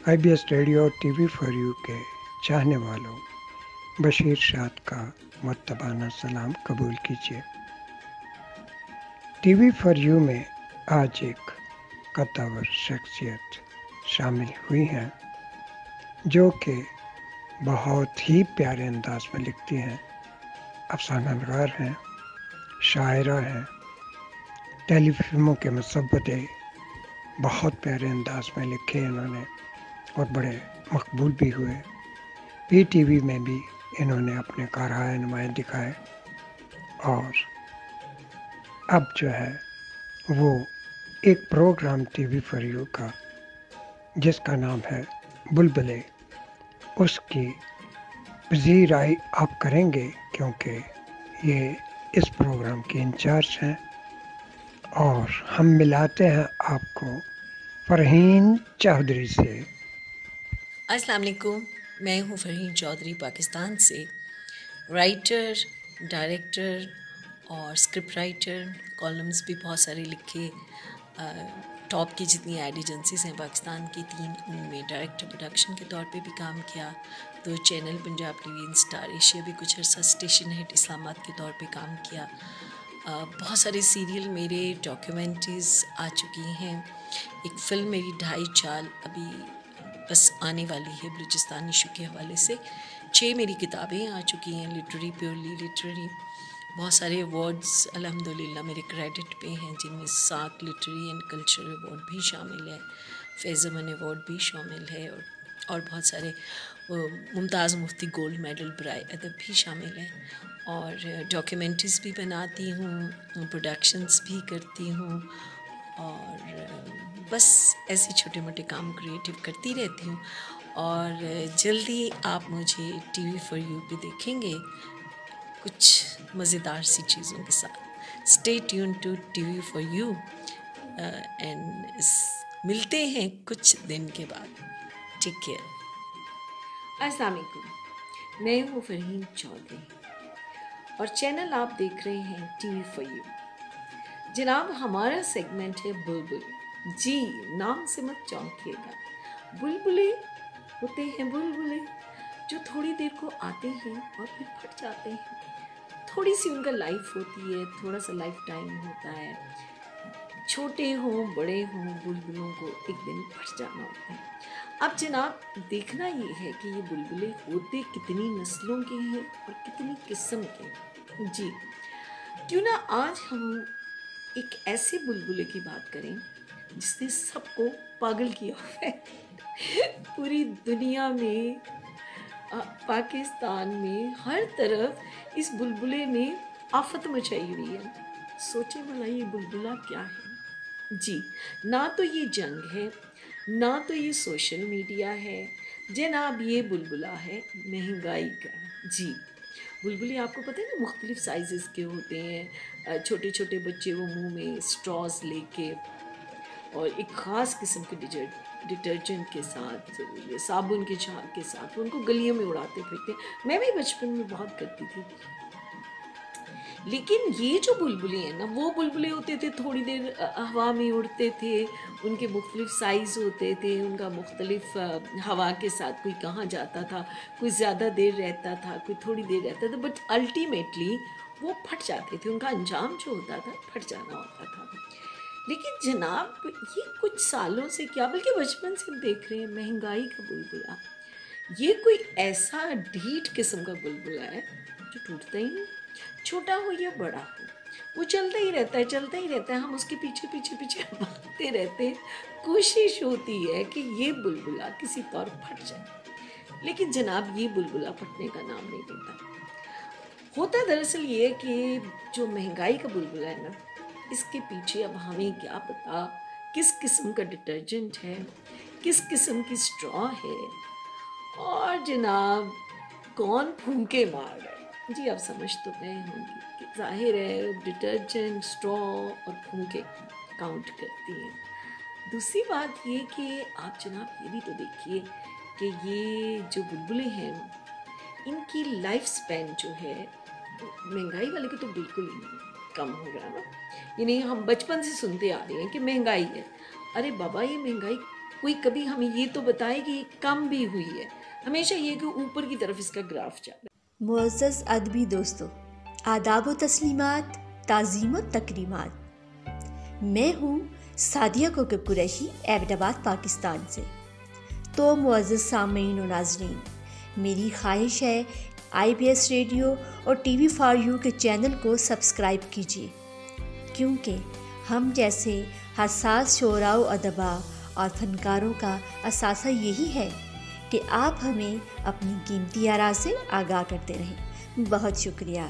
IBS radio और TV for you के चाहने वालों, बशीर शाद का मुत्तबाना सलाम कबूल कीजिए। टीवी फॉर यू में आज एक कद्दावर शख्सियत शामिल हुई हैं जो कि बहुत ही प्यारे अंदाज में लिखती हैं, अफसाना नगार हैं, शायरा हैं, टेलीफिल्मों के मुसव्वदे बहुत प्यारे अंदाज में लिखे इन्होंने और बड़े मकबूल भी हुए। PTV में भी इन्होंने अपने कारहाय नुमाया दिखाए और अब जो है वो एक प्रोग्राम टीवी फॉर यू का जिसका नाम है बुलबुले, उसकी पजीराई आप करेंगे क्योंकि ये इस प्रोग्राम के इंचार्ज हैं। और हम मिलाते हैं आपको फरहीन चौधरी से। अस्सलाम वालेकुम, मैं हूँ फरहीन चौधरी पाकिस्तान से, राइटर, डायरेक्टर और स्क्रिप्ट राइटर। कॉलम्स भी बहुत सारे लिखे। टॉप की जितनी एड एजेंसीज हैं पाकिस्तान की 3, उनमें डायरेक्टर प्रोडक्शन के तौर पे भी काम किया। 2 channel Punjab TV, star Asia भी कुछ अर्सा स्टेशन हिट इस्लामाबाद के तौर पे काम किया। बहुत सारे सीरियल मेरे, डॉक्यूमेंट्रीज़ आ चुकी हैं। एक फ़िल्म मेरी 2.5 साल अभी बस आने वाली है बलूचिस्तान इशू के हवाले से। 6 मेरी किताबें आ चुकी हैं, लिटरेरी, प्योरली लिटरेरी। बहुत सारे अवार्ड्स अल्हम्दुलिल्लाह मेरे क्रेडिट पे हैं, जिनमें साक लिटरेरी एंड कल्चरल अवार्ड भी शामिल है, फैज़ अमन अवार्ड भी शामिल है और बहुत सारे मुमताज़ मुफ्ती गोल्ड मेडल बराए अदब भी शामिल हैं। और डॉक्यूमेंट्रीज़ भी बनाती हूँ, प्रोडक्शंस भी करती हूँ और बस ऐसे छोटे मोटे काम क्रिएटिव करती रहती हूँ। और जल्दी आप मुझे टीवी फॉर यू पे देखेंगे कुछ मज़ेदार सी चीज़ों के साथ। Stay tune to TV for you and मिलते हैं कुछ दिन के बाद। Take care. अस्सलाम वालेकुम, मैं हूँ फरहीन चौधरी और चैनल आप देख रहे हैं टीवी फॉर यू। जनाब, हमारा सेगमेंट है बुलबुल। जी, नाम से मत चौंकिएगा। बुलबुले होते हैं बुलबुले जो थोड़ी देर को आते हैं और फिर फट जाते हैं। थोड़ी सी उनका लाइफ होती है, थोड़ा सा लाइफ टाइम होता है। छोटे हों बड़े हों, बुलबुलों को एक दिन फट जाना होता है। अब जनाब, देखना ये है कि ये बुलबुले होते कितनी नस्लों के हैं और कितनी किस्म के। जी, क्यों ना आज हम एक ऐसे बुलबुले की बात करें जिसने सबको पागल किया है। पूरी दुनिया में, पाकिस्तान में, हर तरफ इस बुलबुले ने आफत मचाई हुई है। सोचे भला ये बुलबुला क्या है। जी, ना तो ये जंग है, ना तो ये सोशल मीडिया है जनाब, ये बुलबुला है महंगाई का। जी, बुलबुले आपको पता है ना मुख्तलिफ साइज़ के होते हैं। छोटे छोटे बच्चे वो मुंह में स्ट्रॉस लेके और एक ख़ास किस्म के डिटर्जेंट के साथ, साबुन के झाग के साथ उनको गलियों में उड़ाते फिरते। मैं भी बचपन में बहुत करती थी। लेकिन ये जो बुलबुले हैं ना, वो बुलबुले होते थे थोड़ी देर हवा में उड़ते थे, उनके मुख्तलिफ साइज़ होते थे, उनका मुख्तलिफ हवा के साथ कोई कहाँ जाता था, कोई ज़्यादा देर रहता था, कोई थोड़ी देर रहता था, बट अल्टीमेटली वो फट जाते थे। उनका अंजाम जो होता था फट जाना होता था। लेकिन जनाब, ये कुछ सालों से क्या बल्कि बचपन से हम देख रहे हैं महंगाई का बुलबुला। ये कोई ऐसा ढीठ किस्म का बुलबुला है जो टूटता ही नहीं, छोटा हो या बड़ा हो, वो चलता ही रहता है, चलता ही रहता है। हम उसके पीछे पीछे पीछे भागते रहते हैं। कोशिश होती है कि ये बुलबुला किसी तौर फट जाए, लेकिन जनाब ये बुलबुला फटने का नाम नहीं लेता। होता दरअसल ये है कि जो महंगाई का बुलबुला है ना, इसके पीछे अब हमें क्या पता किस किस्म का डिटर्जेंट है, किस किस्म की स्ट्रॉ है, और जनाब कौन फूंके मार रहा है। जी आप समझ तो गए होंगे कि जाहिर है डिटर्जेंट, स्ट्रॉ और फूंके काउंट करती हैं। दूसरी बात ये कि आप जनाब ये भी तो देखिए कि ये जो बुलबुलें हैं इनकी लाइफ स्पैन जो है महंगाई वाले को तो बिल्कुल ही नहीं कम हो रहा ना। यानी हम बचपन से सुनते आ रहे हैं कि महंगाई है। अरे बाबा, ये महंगाई कोई कभी हमें ये तो बताए कि ये कम भी हुई है। हमेशा ये कि ऊपर की तरफ इसका ग्राफ जा रहा है। मुअज़्ज़ज़ अदबी दोस्तों, आदाब व तस्लीमात, ताज़ीम व तकरीमात। मैं हूँ सादिया कोकब कुरैशी, एबटाबाद पाकिस्तान से। तो मुअज़्ज़ज़ सामीन व नाज़रीन, मेरी ख्वाहिश है IBS रेडियो और TV फॉर यू के चैनल को सब्सक्राइब कीजिए, क्योंकि हम जैसे हसास शोराव अदबा और फनकारों का असासा यही है कि आप हमें अपनी कीमती आरा से आगाह करते रहें। बहुत शुक्रिया।